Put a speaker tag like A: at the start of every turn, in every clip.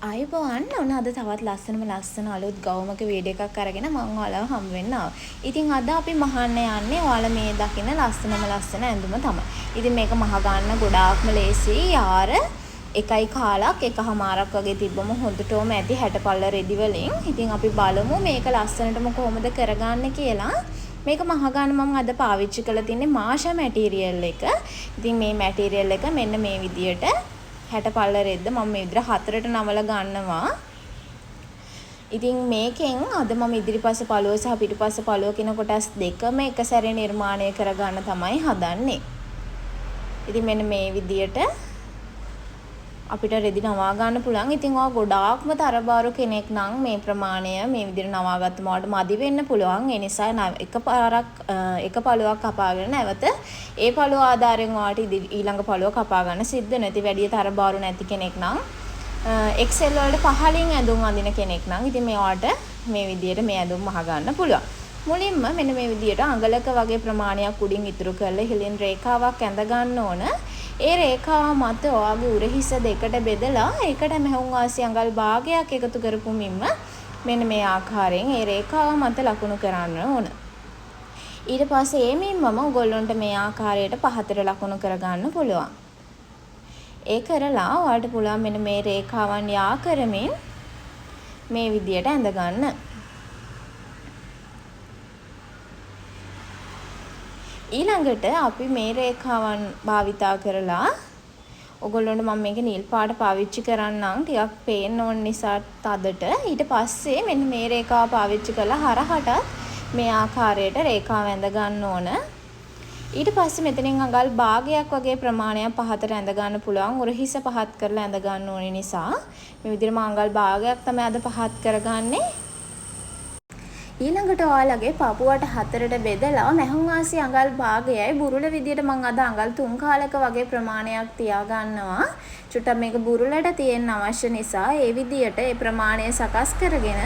A: අයිබෝන් ඔන්න අද තවත් ලස්සන අලුත් ගවුමක වීඩියෝ එකක් අරගෙන මම ඔයාලව හම් වෙන්න ආවා. ඉතින් අද අපි මහන්න යන්නේ ඔයාලා මේ දකින ලස්සන ඇඳුම තමයි. ඉතින් මේක මහ ගන්න ගොඩාක්ම ලේසි. යාර එකයි කාලක් එකමාරක් වගේ තිබ්බම හොඳටම ඇති 60 පල්ල රෙදි වලින්. ඉතින් අපි බලමු මේක ලස්සනටම කොහොමද කරගන්නේ කියලා. මේක මහ ගන්න මම අද පාවිච්චි කරලා තින්නේ මාෂා මැටීරියල් එක. ඉතින් මේ මැටීරියල් එක මෙන්න මේ විදියට 60 පල්ල රෙද්ද මම මේ විදිහට හතරට නමලා ගන්නවා. ඉතින් මේකෙන් අද මම ඉදිරිපස පළුව සහ පිටුපස පළුව කියන කොටස් දෙකම එක සැරේ නිර්මාණය කරගන්න තමයි හදන්නේ. ඉතින් මෙන්න මේ විදිහට අපිට රෙදි නවා ගන්න පුළුවන්. ඉතින් ඔයා ගොඩාක්ම තරබාරු කෙනෙක් නම් මේ ප්‍රමාණය මේ විදිහට නවා ගත්තම ඔයාලට මදි වෙන්න පුළුවන්. ඒ නිසා එකපාරක් එක පළුවක් කපාගෙන නැවත ඒ පළුව ආධාරයෙන් ඔයාලට ඊළඟ පළුව කපා ගන්න සිද්ධ නැති වැඩි තරබාරු නැති කෙනෙක් නම් එක්සෙල් වලට පහලින් ඇඳුම් අඳින කෙනෙක් නම් ඉතින් මේ ඔයාලට මේ විදිහට මේ ඇඳුම් මහ ගන්න පුළුවන්. මුලින්ම මෙන්න මේ විදිහට අඟලක වගේ ප්‍රමාණයක් උඩින් ඉතුරු කරලා හිලින් රේඛාවක් ඇඳ ගන්න ඕන. ඒ රේඛාව මත ඔයාගේ උරහිස දෙකට බෙදලා ඒකට මහුන් වාසි අඟල් භාගයක් එකතු කරපු මින්ම මෙන්න මේ ආකාරයෙන් ඒ රේඛාව මත ලකුණු කරන්න ඕන. ඊට පස්සේ ඒ මින්මම ඔයගොල්ලන්ට මේ ආකාරයට පහතට ලකුණු කරගන්න පුළුවන්. ඒ කරලා ඔයාලට පුළුවන් මෙන්න මේ රේඛාවන් යා කරමින් මේ විදියට ඇඳ ගන්න. ඊළඟට අපි මේ රේඛාවන් භාවිතා කරලා ඔයගොල්ලන්ට මම මේක නිල් පාට පාවිච්චි කරන්නම් ටිකක් පේන්න ඕන නිසා තදට. ඊට පස්සේ මෙන්න මේ රේඛාව පාවිච්චි කරලා හරහට මේ ආකාරයට රේඛාව ඇඳ ගන්න ඕන. ඊට පස්සේ මෙතනින් අඟල් භාගයක් වගේ ප්‍රමාණයක් පහතට ඇඳ ගන්න පුළුවන්. උරහිස පහත් කරලා ඇඳ ගන්න ඕන නිසා මේ විදිහට මම අඟල් භාගයක් තමයි අද පහත් කරගන්නේ. ඊළඟට ඔයාලගේ පපුවට හතරට බෙදලා මහුන් වාසි අඟල් භාගයයි බුරුල විදියට මම අද අඟල් 3 කාලක වගේ ප්‍රමාණයක් තියා ගන්නවා. චුට්ටක් මේක බුරුලට තියෙන්න අවශ්‍ය නිසා ඒ විදියට ඒ ප්‍රමාණය සකස් කරගෙන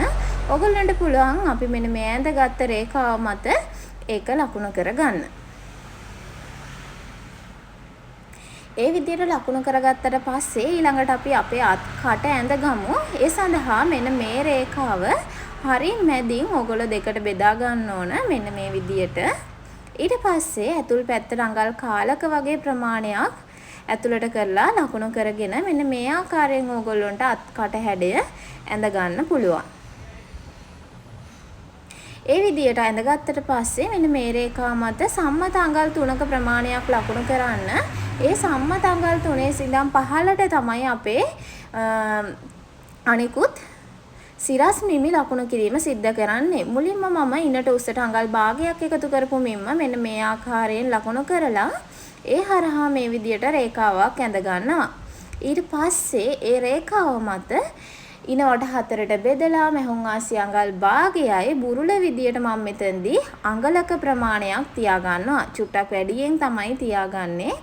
A: ඔයගොල්ලන්ට පුළුවන් අපි මෙන්න මේ ඇඳගත්ත රේඛාව මත ඒක ලකුණු කරගන්න. ඒ විදියට ලකුණු කරගත්තට පස්සේ ඊළඟට අපි අපේ අත් කට ඇඳ ගමු. ඒ සඳහා මෙන්න මේ රේඛාව හරින් මැදින් ඔගොල්ලෝ දෙකට බෙදා ගන්න ඕන මෙන්න මේ විදියට. ඊට පස්සේ ඇතුල් පැත්තට අඟල් කාලක වගේ ප්‍රමාණයක් ඇතුළට කරලා ලකුණු කරගෙන මෙන්න මේ ආකාරයෙන් ඔයගොල්ලන්ට අත් කට හැඩය ඇඳ ගන්න පුළුවන්. ඒ විදියට ඇඳගත්තට පස්සේ මෙන්න මේ රේඛාව මත සම්මත අඟල් 3ක ප්‍රමාණයක් ලකුණු කරන්න. ඒ සම්මත අඟල් 3 සිඳන් 15ට තමයි අපේ අනිකුත් සිරස් මිමි ලකුණු කිරීම සිද්ධ කරන්නේ. මුලින්ම මම ඉනට උසට අඟල් භාගයක් එකතු කරපු මින්ම මෙන්න මේ ආකාරයෙන් ලකුණු කරලා ඒ හරහා මේ විදියට රේඛාවක් ඇඳ ගන්නවා. ඊට පස්සේ ඒ රේඛාව මත ඉනවට හතරට බෙදලා මහුන් වාසි අඟල් භාගයයි බුරුල විදියට මම මෙතෙන්දී අඟලක ප්‍රමාණයක් තියා ගන්නවා. චුට්ටක් වැඩියෙන් තමයි තියාගන්නේ.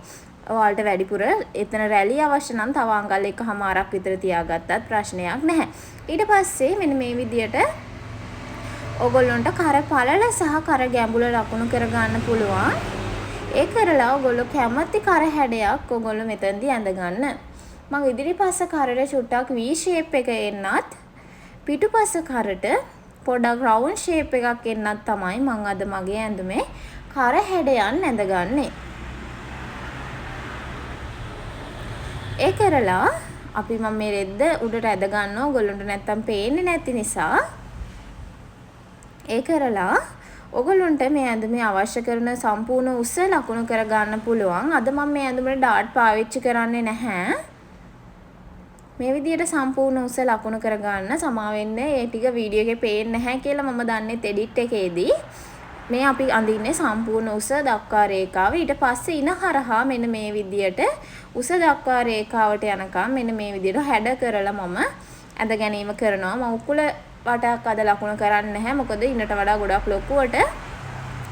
A: ඔයාලට වැඩිපුර එතන රැලි අවශ්‍ය නම් තව අඟල් එකමාරක් විතර තියාගත්තත් ප්‍රශ්නයක් නැහැ. ඊට පස්සේ මෙන්න මේ විදියට ඔයගොල්ලන්ට කර පළල සහ කර ගැඹුල ලකුණු කර ගන්න පුළුවන්. ඒ කරලා ඔයගොල්ලෝ කැමති කර හැඩයක් ඔයගොල්ලෝ මෙතනදී ඇඳ ගන්න. මම ඉදිරිපස කරට චුට්ටක් V shape එක එන්නත් පිටුපස කරට පොඩක් round shape එකක් එන්නත් තමයි මම අද මගේ ඇඳුමේ කර හැඩයන් ඇඳගන්නේ. ඒ කරලා අපි මම මේ රෙද්ද උඩට ඇද ගන්නවා. ඔයගොල්ලන්ට නැත්තම් පේන්නේ නැති නිසා. ඒ කරලා ඔයගොල්ලන්ට මේ ඇඳුමේ අවශ්‍ය කරන සම්පූර්ණ උස ලකුණු කර ගන්න පුළුවන්. අද මම මේ ඇඳුමේ ඩාට් පාවිච්චි කරන්නේ නැහැ. මේ විදියට සම්පූර්ණ උස ලකුණු කර ගන්න සමා වෙන්න. ඒ ටික වීඩියෝ එකේ පේන්නේ නැහැ කියලා මම දන්නේ එඩිට් එකේදී. මේ අපි අඳින්නේ සම්පූර්ණ උස දක්වා රේඛාව. ඊට පස්සේ ඉන හරහා මෙන්න මේ විදියට උස දක්වා රේඛාවට යනකම් මෙන්න මේ විදියට හැඩ කරලා මම ඇඳ ගැනීම කරනවා. මම උකුල වටක් අද ලකුණු කරන්නේ නැහැ. මොකද ඉන්නට වඩා ගොඩක් ලොකුවට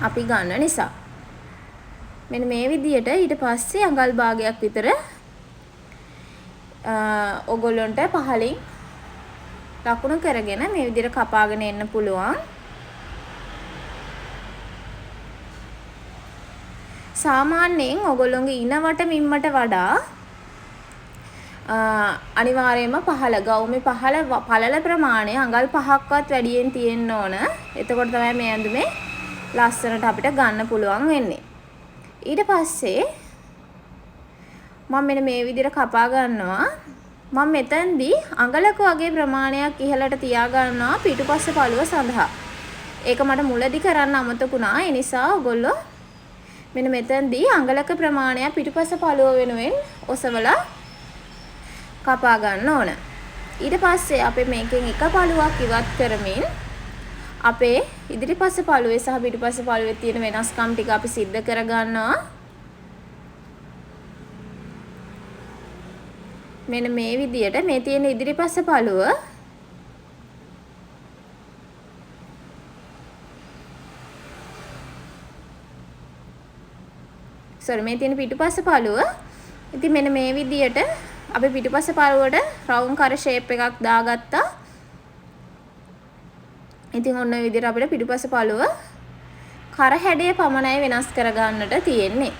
A: අපි ගන්න නිසා. මෙන්න මේ විදියට ඊට පස්සේ අඟල් භාගයක් විතර ඔයගොල්ලන්ට පහලින් ලකුණු කරගෙන මේ විදියට කපාගෙන එන්න පුළුවන්. සාමාන්‍යයෙන් ඔයගොල්ලෝගේ ඉනවට මිම්මට වඩා අනිවාර්යයෙන්ම පහළ ගවුමේ පළල ප්‍රමාණය අඟල් 5ක්වත් වැඩියෙන් තියෙන්න ඕන. එතකොට තමයි මේ ඇඳුමේ ලස්සනට අපිට ගන්න පුළුවන් වෙන්නේ. ඊට පස්සේ මම මෙන්න මේ විදිහට කපා ගන්නවා. මම මෙතනදී අඟලක වගේ ප්‍රමාණයක් ඉහළට තියා ගන්නවා පිටුපස්ස පළුව සඳහා. ඒක මට මුලදී කරන්න අමතකුණා. ඒ නිසා ඔයගොල්ලෝ මෙන්න මෙතනදී අඟලක ප්‍රමාණයක් පිටුපස්ස පළුව වෙනුවෙන් ඔසවලා කපා ගන්න ඕන. ඊට පස්සේ අපි මේකෙන් එක පළුවක් ඉවත් කරමින් අපේ ඉදිරිපස්ස පළුවේ සහ පිටුපස්ස පළුවේ තියෙන වෙනස්කම් ටික අපි සිද්ධ කර ගන්නවා. මෙන්න මේ විදියට මේ තියෙන ඉදිරිපස්ස පළුව මේ තියෙන පිටුපස්ස පළුව ඉතින් මෙන්න මේ විදියට අපි පිටුපස්ස පළුවට රවුම් කර ෂේප් එකක් දාගත්තා. ඉතින් ඔන්න ඔය විදියට අපිට පිටුපස්ස පළුව කර හැඩය පමණයි වෙනස් කර ගන්නට තියෙන්නේ.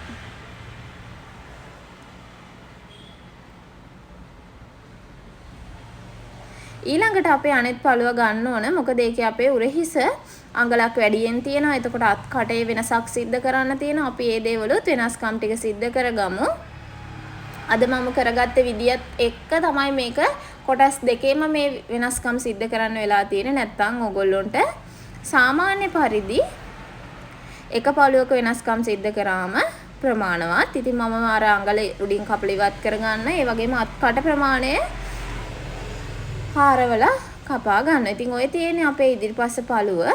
A: ඊළඟට අපේ අනෙත් පළුව ගන්න ඕන. මොකද ඒකේ අපේ උරහිස අඟලක් වැඩියෙන් තියෙනවා. එතකොට අත් කටේ වෙනසක් සිද්ධ කරන්න තියෙනවා. අපි මේ දේවලුත් වෙනස්කම් ටික සිද්ධ කරගමු. අද මම කරගත්ත විදියත් එක්ක තමයි මේක කොටස් දෙකේම මේ වෙනස්කම් සිද්ධ කරන්න වෙලා තියෙන්නේ. නැත්තම් ඕගොල්ලොන්ට සාමාන්‍ය පරිදි එක පළුවක වෙනස්කම් සිද්ධ කරාම ප්‍රමාණවත්. ඉතින් මම අර අඟල උඩින් කපල ඉවත් කරගන්න. ඒ වගේම අත් කට ප්‍රමාණය හාරවල කපා ගන්න. ඉතින් ඔය තියෙන්නේ අපේ ඉදිරිපස්ස පළුව.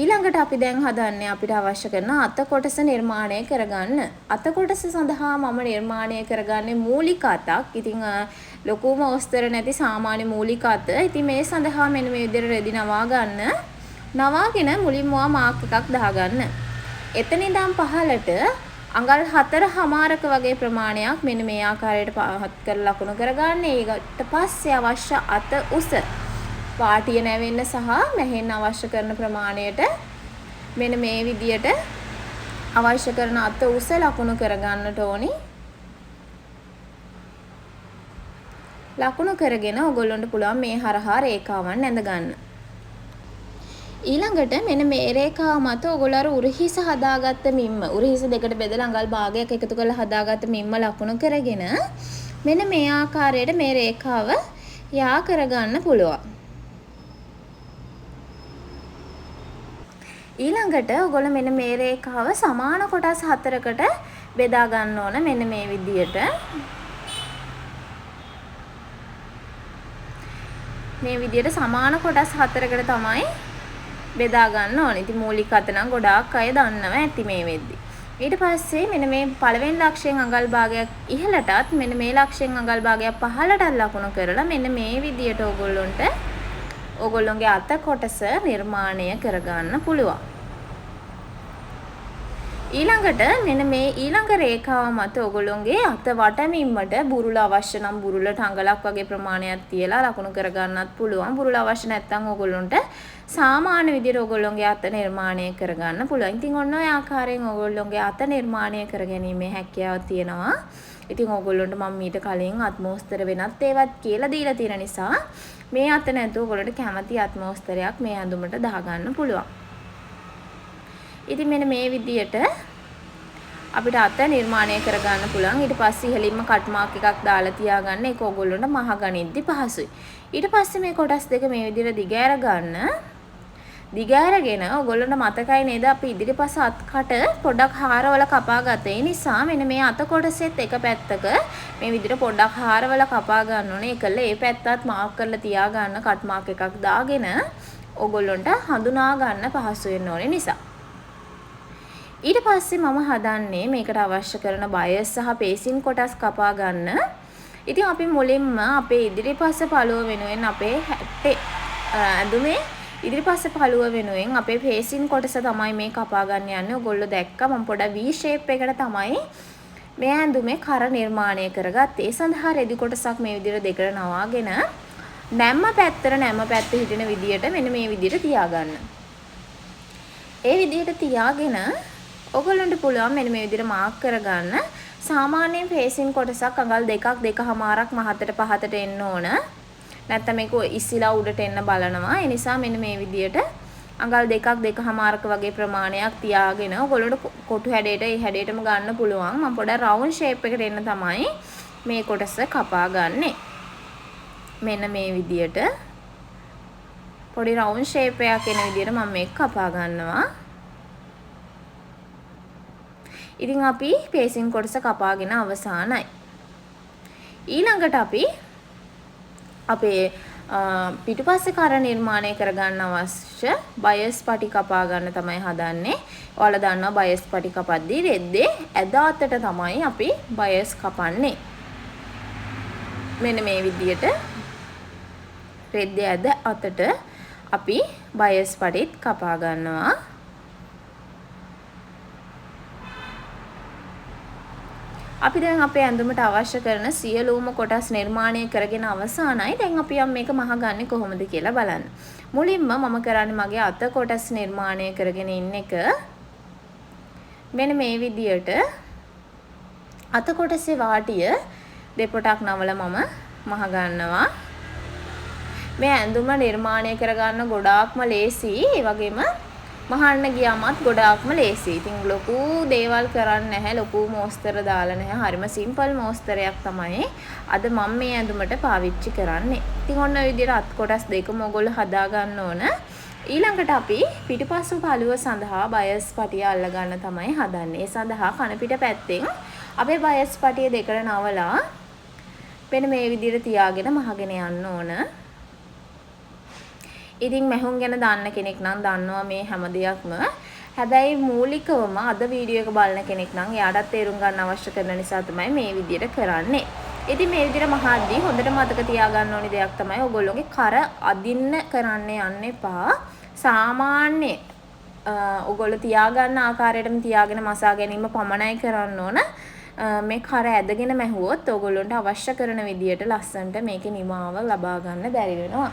A: ඊළඟට අපි දැන් හදන්නේ අපිට අවශ්‍ය කරන අත කොටස නිර්මාණය කරගන්න. අත කොටස සඳහා මම නිර්මාණය කරගන්නේ මූලික අතක්. ඉතින් ලොකුම ඔස්තර නැති සාමාන්‍ය මූලික අත. ඉතින් මේ සඳහා මෙන්න මේ විදිහට රෙදි නවා ගන්න. නවාගෙන මුලින්ම මාක් එකක් දාගන්න. එතන ඉඳන් පහළට අඟල් 4.5ක වගේ ප්‍රමාණයක් මෙන්න මේ ආකාරයට පහත් කර ලකුණු කරගන්න. ඊට පස්සේ අවශ්‍ය අත උස පාටිය නැවෙන්න සහ මැහෙන්න අවශ්‍ය කරන ප්‍රමාණයට මෙන්න මේ විදියට අවශ්‍ය කරන අත උස ලකුණු කරගන්නට ඕනි. ලකුණු කරගෙන ඔයගොල්ලන්ට පුළුවන් මේ හරහා රේඛාවන් ඇඳ ගන්න. ඊළඟට මෙන්න මේ රේඛාව මත ඔයගොල්ලෝ අර උරහිස හදාගත්ත මිම්ම උරහිස දෙකට බෙදලා අඟල් භාගයක් එකතු කරලා හදාගත්ත මිම්ම ලකුණු කරගෙන මෙන්න මේ ආකාරයට මේ රේඛාව යා කරගන්න පුළුවන්. ඊළඟට ඔයගොල්ලෝ මෙන්න මේ රේඛාව සමාන කොටස් 4කට බෙදා ගන්න ඕන මෙන්න මේ විදියට. මේ විදියට සමාන කොටස් 4කට තමයි බෙදා ගන්න ඕනේ. ඉතින් මූලික අත නම් ගොඩාක් අය දන්නවා ඇති මේ වෙද්දි. ඊට පස්සේ මෙන්න මේ පළවෙනි ලක්ෂයෙන් අඟල් භාගයක් ඉහළටත් මෙන්න මේ ලක්ෂයෙන් අඟල් භාගයක් පහළටත් ලකුණු කරලා මෙන්න මේ විදියට ඕගොල්ලොන්ගේ අත කොටස නිර්මාණය කරගන්න පුළුවන්. ඊළඟට මෙන්න මේ ඊළඟ රේඛාව මත ඔයගොල්ලෝගේ අත වටමින්මට බුරුල අවශ්‍ය නම් බුරුලට අඟලක් වගේ ප්‍රමාණයක් තියලා ලකුණු කරගන්නත් පුළුවන්. බුරුල අවශ්‍ය නැත්නම් ඔයගොල්ලොන්ට සාමාන්‍ය විදිහට ඔයගොල්ලෝගේ අත නිර්මාණය කරගන්න පුළුවන්. ඉතින් ඔන්න ඔය ආකාරයෙන් ඔයගොල්ලෝගේ අත නිර්මාණය කරගැනීමේ හැකියාව තියෙනවා. ඉතින් ඔයගොල්ලොන්ට මම ඊට කලින් අත්මෝස්තර වෙනත් ඒවත් කියලා දීලා තියෙන නිසා මේ අත නැතුව ඔයගොල්ලන්ට කැමති අත්මෝස්තරයක් මේ ඇඳුමට දාගන්න පුළුවන්. ඉතින් මෙන්න මේ විදියට අපිට අත නිර්මාණය කරගන්න පුළුවන්. ඊට පස්සේ ඉහළින්ම කට් මාක් එකක් දාලා තියාගන්න. ඒක ඕගොල්ලොන්ට මහ ගණිද්දි පහසුයි. ඊට පස්සේ මේ කොටස් දෙක මේ විදියට දිගෑර ගන්න. දිගෑරගෙන ඕගොල්ලන්ට මතකයි නේද අපි ඉදිරිපස අත්කට පොඩ්ඩක් හාරවල කපා ගත්තේ. ඒ නිසා මෙන්න මේ අත කොටසෙත් එක පැත්තක මේ විදියට පොඩ්ඩක් හාරවල කපා ගන්න ඕනේ. ඒකල ඒ පැත්තත් මාක් කරලා තියාගන්න කට් මාක් එකක් දාගෙන ඕගොල්ලන්ට හඳුනා ගන්න පහසු වෙන්න ඕනේ නිසා. ඊට පස්සේ මම හදන්නේ මේකට අවශ්‍ය කරන බයස් සහ පේසින් කොටස් කපා ගන්න. ඉතින් අපි මුලින්ම අපේ ඉදිරිපස්ස පළුව වෙනුවෙන් අපේ ඇඳුමේ ඉදිරිපස්ස පළුව වෙනුවෙන් අපේ පේසින් කොටස තමයි මේ කපා ගන්න යන්නේ. ඔයගොල්ලෝ දැක්කා මම පොඩ V shape එකකට තමයි මේ ඇඳුමේ කර නිර්මාණය කරගත්තේ. ඒ සඳහා රෙදි කොටසක් මේ විදිහට දෙකට නවාගෙන නැම්ම පැත්ත හිටින විදිහට මෙන්න මේ විදිහට තියාගන්න. ඒ විදිහට තියාගෙන ඔයගොල්ලන්ට පුළුවන් මෙන්න මේ විදිහට මාක් කරගන්න සාමාන්‍යයෙන් ෆේසින් කොටසක් අඟල් 2ක් 2.5ක් මහතට පහතට එන්න ඕන. නැත්නම් මේක ඉස්සිලා උඩට එන්න බලනවා. ඒ නිසා මෙන්න මේ විදියට අඟල් 2ක් 2.5ක වගේ ප්‍රමාණයක් තියාගෙන ඔයගොල්ලන්ට කොටු හැඩයට ඒ හැඩයටම ගන්න පුළුවන්. මම පොඩක් රවුන්ඩ් ෂේප් එකට එන්න තමයි මේ කොටස කපා ගන්නෙ. මෙන්න මේ විදියට පොඩි රවුන්ඩ් ෂේප් එකක් එන විදියට මම මේක කපා ගන්නවා. ඉතින් අපි පේසින් කොටස කපාගෙන අවසానයි. ඊළඟට අපි අපේ පිටුපස්සේ කර නිර්මාණය කරගන්න අවශ්‍ය බයස් පටි කපා ගන්න තමයි හදන්නේ. ඔයාලා දන්නවා බයස් පටි කපද්දී රෙද්දේ ඇද අතට තමයි අපි බයස් කපන්නේ. මෙන්න මේ විදියට රෙද්දේ ඇද අතට අපි බයස් පටිත් කපා ගන්නවා. අපි දැන් අපේ ඇඳුමට අවශ්‍ය කරන සියලුම කොටස් නිර්මාණය කරගෙන අවසానයි. දැන් අපි මේක මහගන්නේ කොහොමද කියලා බලන්න. මුලින්ම මම කරන්නේ මගේ අත කොටස් නිර්මාණය කරගෙන ඉන්න එක. මෙන්න මේ විදියට අත කොටසේ වාටිය දෙපොටක් නවලා මම මහගන්නවා. මේ ඇඳුම නිර්මාණය කරගන්න ගොඩාක්ම ලේසි. ඒ වගේම මහන්න ගියාමත් ගොඩාක්ම ලේසි. ඉතින් ලොකු දේවල් කරන්නේ නැහැ. ලොකු මෝස්තර දාලා නැහැ. හරිම සිම්පල් මෝස්තරයක් තමයි අද මම මේ ඇඳුමට පාවිච්චි කරන්නේ. ඉතින් ඔන්න ඔය විදිහට අත් කොටස් දෙකම ඔයගොල්ලෝ හදා ගන්න ඕන. ඊළඟට අපි පිටුපස්සු පළුව සඳහා බයස් පටිය අල්ල ගන්න තමයි හදන්නේ. ඒ සඳහා කන පිට පැත්තෙන් අපේ බයස් පටිය දෙකට නවලා මෙන්න මේ විදිහට තියාගෙන මහගෙන යන්න ඕන. ඉතින් මැහුම් ගැන දන්න කෙනෙක් නම් දන්නවා මේ හැම දෙයක්ම. හැබැයි මූලිකවම අද වීඩියෝ එක බලන කෙනෙක් නම් එයාටත් තේරුම් ගන්න අවශ්‍ය කරන නිසා තමයි මේ විදියට කරන්නේ. ඉතින් මේ විදියට මහද්දී හොඳට මතක තියාගන්න ඕනි දෙයක් තමයි ඔයගොල්ලෝගේ කර අදින්න කරන්න යන්න එපා. සාමාන්‍ය ඔයගොල්ලෝ තියාගන්න ආකාරයටම තියාගෙන මසා ගැනීම පමණයි කරන්න ඕන. මේ කර ඇදගෙන මැහුවොත් ඔයගොල්ලන්ට අවශ්‍ය කරන විදියට ලස්සනට මේකේ නිමාව ලබා ගන්න බැරි වෙනවා.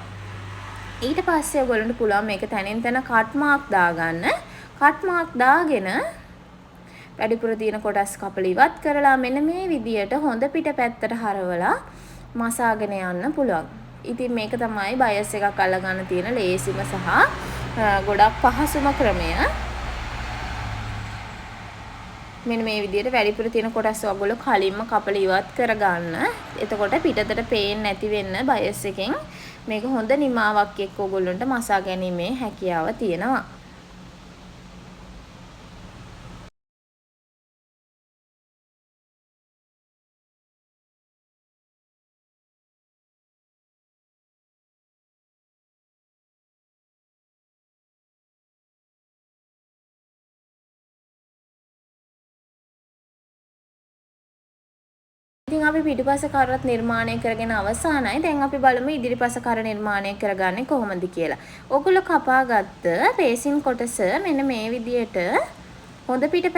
A: ඊට පස්සේ ඔයගොල්ලන්ට පුළුවන් මේක තනින් තන කට් මාක් දාගන්න. කට් මාක් දාගෙන වැඩිපුර තියෙන කොටස් කපලා ඉවත් කරලා මෙන්න මේ විදියට හොඳ පිට පැත්තට හරවලා මසාගෙන යන්න පුළුවන්. ඉතින් මේක තමයි බයස් එකක් අල්ලගන්න තියෙන ලේසිම සහ ගොඩක් පහසුම ක්‍රමය. මෙන්න මේ විදියට වැඩිපුර තියෙන කොටස් ඔයගොල්ලෝ කලින්ම කපලා ඉවත් කරගන්න. එතකොට පිටතට පේන්නේ නැති වෙන්න බයස් එකෙන් මේක හොඳ නිමාවක් එක්ක ඔයගොල්ලන්ට මසා ගැනීමේ හැකියාව තියෙනවා. ඉතින් අපි පිටුපස කරත් නිර්මාණය කරගෙන අවසానයි. දැන් අපි බලමු ඉදිරිපස කර නිර්මාණය කරගන්නේ කොහොමද කියලා. ඔයගොල්ලෝ කපාගත්ත රේසින් කොටස මෙන්න මේ විදියට හොඳ පිට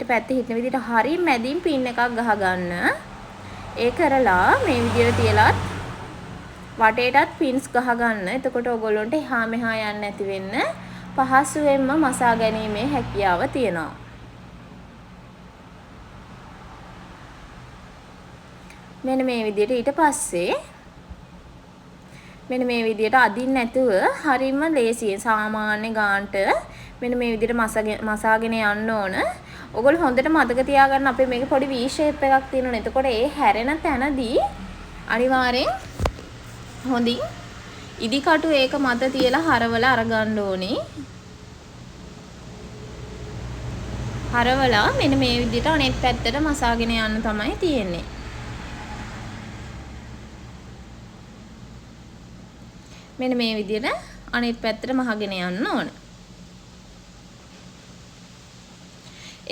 A: පැත්ත හිටින විදියට හරිය මැදින් පින් එකක් ගහ ගන්න. ඒ කරලා මේ විදියට තියලත් වටේටත් පින්ස් ගහ ගන්න. එතකොට ඔයගොල්ලන්ට එහා මෙහා යන්න නැති වෙන්න පහසුවෙන්ම මසා ගැනීමේ හැකියාව තියෙනවා. මෙන්න මේ විදියට ඊට පස්සේ මෙන්න මේ විදියට අදින්න නැතුව හරියම ලේසියෙන් සාමාන්‍ය ගානට මෙන්න මේ විදියට මසාගෙන යන්න ඕන. ඔයගොල්ලෝ හොඳට මතක තියාගන්න අපේ මේක පොඩි V shape එකක් තියෙනවනේ. එතකොට ඒ හැරෙන තැනදී අනිවාර්යෙන් හොඳින් ඉදිකටු ඒක මත තියලා හරවලා අරගන්න ඕනේ. හරවලා මෙන්න මේ විදියට අනෙත් පැත්තට මසාගෙන යන්න තමයි තියෙන්නේ. මෙන්න මේ විදියට අනිත් පැත්තට මහගෙන යන්න ඕන.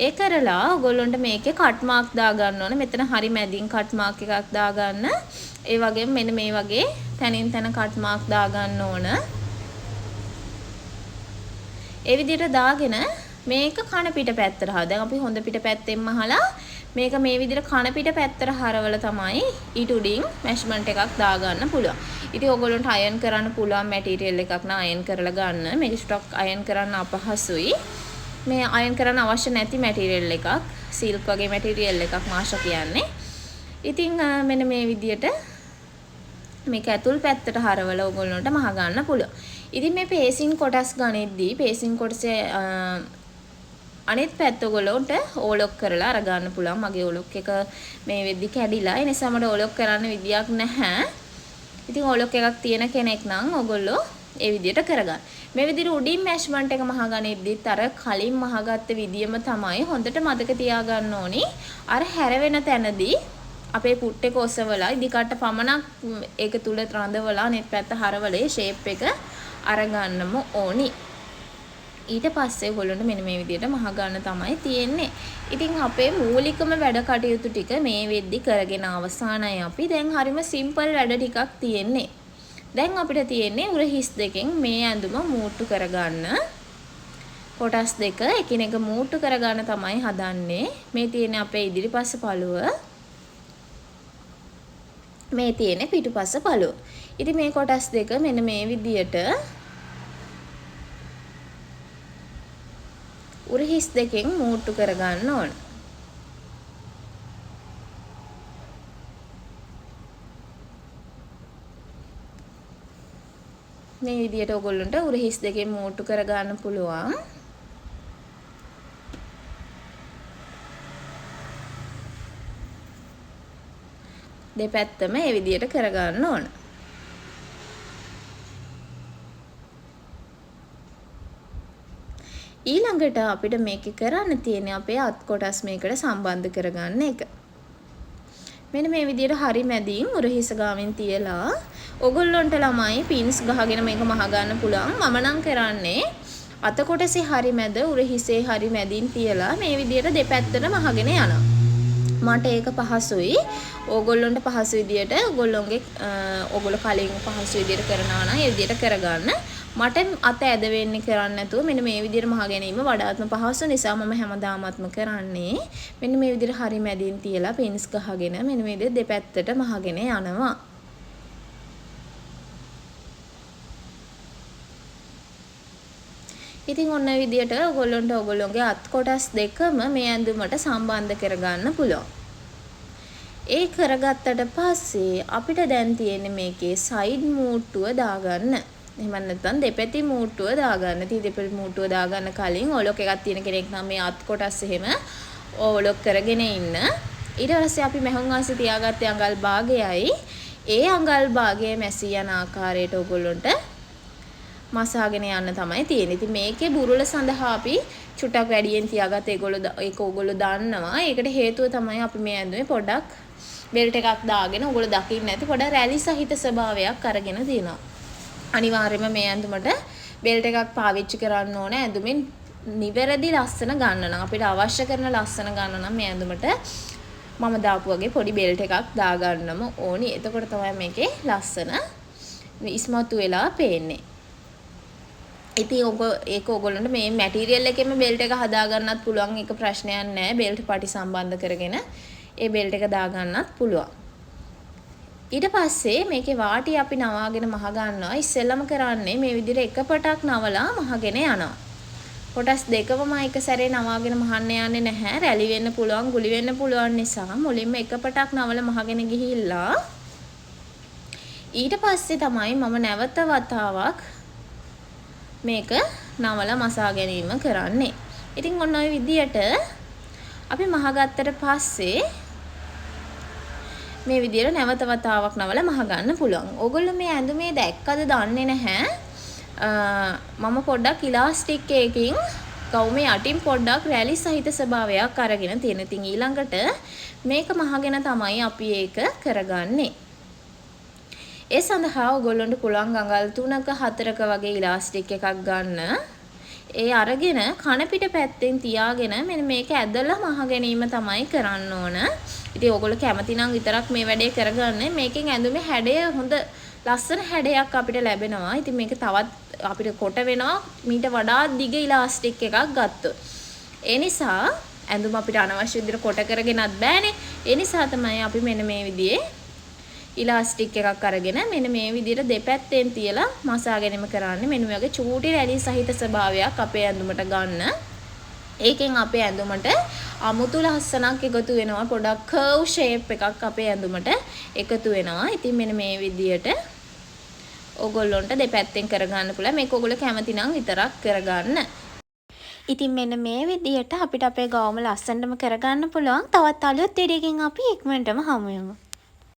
A: ඒ කරලා ඔයගොල්ලන්ට මේකේ කට් මාක් දා ගන්න ඕන. මෙතන හරි මැදින් කට් මාක් එකක් දා ගන්න. ඒ වගේම මෙන්න මේ වගේ තනින් තන කට් මාක් දා ගන්න ඕන. ඒ විදියට දාගෙන මේක කන පිට පැත්තට හරවලා. දැන් අපි හොඳ පිට පැත්තෙන් මහලා මේක මේ විදිහට කන පිට පැත්තට හරවලා තමයි ඊට උඩින් මැෂර්මන්ට් එකක් දාගන්න පුළුවන්. ඉතින් ඔයගොල්ලන්ට අයන් කරන්න පුළුවන් මැටීරියල් එකක් නම් අයන් කරලා ගන්න. මේක ස්ටොක් අයන් කරන්න අපහසුයි. මේ අයන් කරන්න අවශ්‍ය නැති මැටීරියල් එකක්. සිල්ක් වගේ මැටීරියල් එකක් මාෂා කියන්නේ. ඉතින් මෙන්න මේ විදියට මේක ඇතුල් පැත්තට හරවලා ඔයගොල්ලන්ට මහ ගන්න පුළුවන්. ඉතින් මේ පේසින් කොටස් ගනිද්දී පේසින් කොටසේ අනිත් පැත්ත ඔයගොල්ලන්ට ඕලොක් කරලා අර ගන්න පුළුවන්. මගේ ඕලොක් එක මේ වෙද්දි කැඩිලා. ඒ නිසා මට ඕලොක් කරන්න විදියක් නැහැ. ඉතින් ඕලොක් එකක් තියෙන කෙනෙක් නම් ඔයගොල්ලෝ ඒ විදියට කරගන්න. මේ විදිහට උඩින් මැෂ්මන්ට් එක මහගනිද්දිත් අර කලින් මහගත්ත විදියම තමයි හොඳට මතක තියාගන්න ඕනි. අර හැරවෙන තැනදී අපේ පුට් එක ඔසවලා ඉදිකට පමණක් ඒක තුල රඳවලා අනිත් පැත්ත හරවලේ ෂේප් එක අරගන්නම ඕනි. ඊට පස්සේ ඔයගොල්ලන්ට මෙන්න මේ විදිහට මහ ගන්න තමයි තියෙන්නේ. ඉතින් අපේ මූලිකම වැඩ කටයුතු ටික මේ වෙද්දි කරගෙන අවසానයි අපි. දැන් හරිම සිම්පල් වැඩ ටිකක් තියෙන්නේ. දැන් අපිට තියෙන්නේ උර හිස් දෙකෙන් මේ ඇඳුම මූට්ටු කරගන්න. කොටස් දෙක එකිනෙක මූට්ටු කරගන්න තමයි හදන්නේ. මේ තියෙන්නේ අපේ ඉදිරිපස්ස පළුව. මේ තියෙන්නේ පිටුපස්ස පළුව. ඉතින් මේ කොටස් දෙක මෙන්න මේ විදියට උර හිස් දෙකෙන් මූට්ටු කරගන්න ඕන. මේ විදියට ඔයගොල්ලන්ට උර හිස් දෙකෙන් මූට්ටු කරගන්න පුළුවන්. දෙපැත්තම මේ විදියට කරගන්න ඕන. ඊළඟට අපිට මේක කරන්න තියෙන්නේ අපේ අත් කොටස් මේකට සම්බන්ධ කරගන්න එක. මෙන්න මේ විදියට හරි මැදින් උර හිස ගාමින් තියලා ඔයගොල්ලන්ට ළමයි පින්ස් ගහගෙන මේක මහ ගන්න පුළුවන්. මම නම් කරන්නේ අත කොටසේ හරි මැද උර හිසේ හරි මැදින් තියලා මේ විදියට දෙපැත්තට මහගෙන යනවා. මට ඒක පහසුයි. ඕගොල්ලොන්ට පහසු විදියට ඕගොල්ලෝ කලින් පහසු විදියට කරනවා නම් ඒ විදියට කරගන්න. මට අත ඇද වෙන්නේ කරන්නේ නැතුව මෙන්න මේ විදියට මහ ගැනීම වඩාත්ම පහසු නිසා මම හැමදාමත්ම කරන්නේ මෙන්න මේ විදියට හරි මැදින් තියලා පින්ස් ගහගෙන මෙන්න මේ විදියට දෙපැත්තට මහගෙන යනවා. ඉතින් ඔන්න විදියට ඔයගොල්ලන්ට ඔයගොල්ලෝගේ අත් කොටස් දෙකම මේ ඇඳුමට සම්බන්ධ කරගන්න පුළුවන්. ඒ කරගත්තට පස්සේ අපිට දැන් තියෙන්නේ මේකේ සයිඩ් මූට්ටුව දාගන්න. එහෙම නැත්නම් දෙපැති මූට්ටුව දාගන්න. ඉතින් දෙපැති මූට්ටුව දාගන්න කලින් ඔලොක් එකක් තියෙන කෙනෙක් නම් මේ අත් කොටස් එහෙම ඔලොක් කරගෙන ඉන්න. ඊට පස්සේ අපි මෙහුන් ආසේ තියාගත්තේ අඟල් භාගයයි. ඒ අඟල් භාගයේ මැසී යන ආකාරයට ඔයගොල්ලන්ට මසාගෙන යන්න තමයි තියෙන්නේ. ඉතින් මේකේ බුරුල සඳහා අපි චුට්ටක් වැඩියෙන් තියාගත්ත ඒක ඔයගොල්ලෝ දන්නවා. ඒකට හේතුව තමයි අපි මේ ඇඳුමේ පොඩ්ඩක් බෙල්ට් එකක් දාගෙන ඔයගොල්ලෝ දකින්න ඇති පොඩ රැලි සහිත ස්වභාවයක් අරගෙන තියෙනවා. අනිවාර්යයෙන්ම මේ ඇඳුමට බෙල්ට් එකක් පාවිච්චි කරන්න ඕනේ. ඇඳුමින් නිවැරදි ලස්සන ගන්න නම් අපිට අවශ්‍ය කරන ලස්සන ගන්න නම් මේ ඇඳුමට මම දාපු වගේ පොඩි බෙල්ට් එකක් දාගන්නම ඕනි. එතකොට තමයි මේකේ ලස්සන ඉස්මතු වෙලා පේන්නේ. ඉතින් ඒක ඔයගොල්ලන්ට මේ මැටීරියල් එකෙම බෙල්ට් එක හදා ගන්නත් පුළුවන්. ඒක ප්‍රශ්නයක් නෑ. බෙල්ට් පටි සම්බන්ධ කරගෙන ඒ බෙල්ට් එක දා ගන්නත් පුළුවන්. ඊට පස්සේ මේකේ වාටි අපි නවාගෙන මහ ගන්නවා. ඉස්සෙල්ලම කරන්නේ මේ විදිහට එක පටක් නවලා මහගෙන යනවා. කොටස් දෙකම මම එක සැරේ නවාගෙන මහන්න යන්නේ නැහැ. රැලි වෙන්න පුළුවන්, ගුලි වෙන්න පුළුවන් නිසා මුලින්ම එක පටක් නවලා මහගෙන ගිහිල්ලා ඊට පස්සේ තමයි මම නැවත වතාවක් මේක නවලා මසා ගැනීම කරන්නේ. ඉතින් ඔන්න ඔය විදියට අපි මහගත්තට පස්සේ මේ විදියට නැවත වතාවක් නවලා මහ ගන්න පුළුවන්. ඕගොල්ලෝ මේ ඇඳුමේ දැක්කද දන්නේ නැහැ. මම පොඩ්ඩක් ඉලාස්ටික් එකකින් ගවුමේ යටින් පොඩ්ඩක් රැලි සහිත ස්වභාවයක් අරගෙන තියෙන. ඉතින් ඊළඟට මේක මහගෙන තමයි අපි ඒක කරගන්නේ. ඒ සඳහා ඔයගොල්ලන්ට පුළුවන් අඟල් 3ක 4ක වගේ ඉලාස්ටික් එකක් ගන්න. ඒ අරගෙන කන පිට පැත්තෙන් තියාගෙන මෙන්න මේක ඇදලා මහ ගැනීම තමයි කරන්න ඕන. ඉතින් ඔයගොල්ලෝ කැමති නම් විතරක් මේ වැඩේ කරගන්න. මේකෙන් ඇඳුමේ හැඩය හොඳ ලස්සන හැඩයක් අපිට ලැබෙනවා. ඉතින් මේක තවත් අපිට කොට වෙනවා මීට වඩා දිග ඉලාස්ටික් එකක් ගත්තොත්. ඒ නිසා ඇඳුම අපිට අනවශ්‍ය විදිහට කොට කරගෙනත් බෑනේ. ඒ නිසා තමයි අපි මෙන්න මේ විදිහේ ඉලාස්ටික් එකක් අරගෙන මෙන්න මේ විදිහට දෙපැත්තෙන් තියලා මසා ගැනීම කරන්නේ. මෙන්න මේ වගේ චූටි රැලි සහිත ස්වභාවයක් අපේ ඇඳුමට ගන්න. ඒකෙන් අපේ ඇඳුමට අමුතු ලස්සනක් එකතු වෙනවා. පොඩක් කර්ව් ෂේප් එකක් අපේ ඇඳුමට එකතු වෙනවා. ඉතින් මෙන්න මේ විදියට ඔයගොල්ලොන්ට දෙපැත්තෙන් කරගන්න පුළුවන්. මේක ඔයගොල්ලෝ කැමති නම් විතරක් කරගන්න. ඉතින් මෙන්න මේ විදියට අපිට අපේ ගවුම ලස්සනටම කරගන්න පුළුවන්. තවත් අලුත් වීඩියෝකින් අපි ඉක්මනටම හමු වෙමු.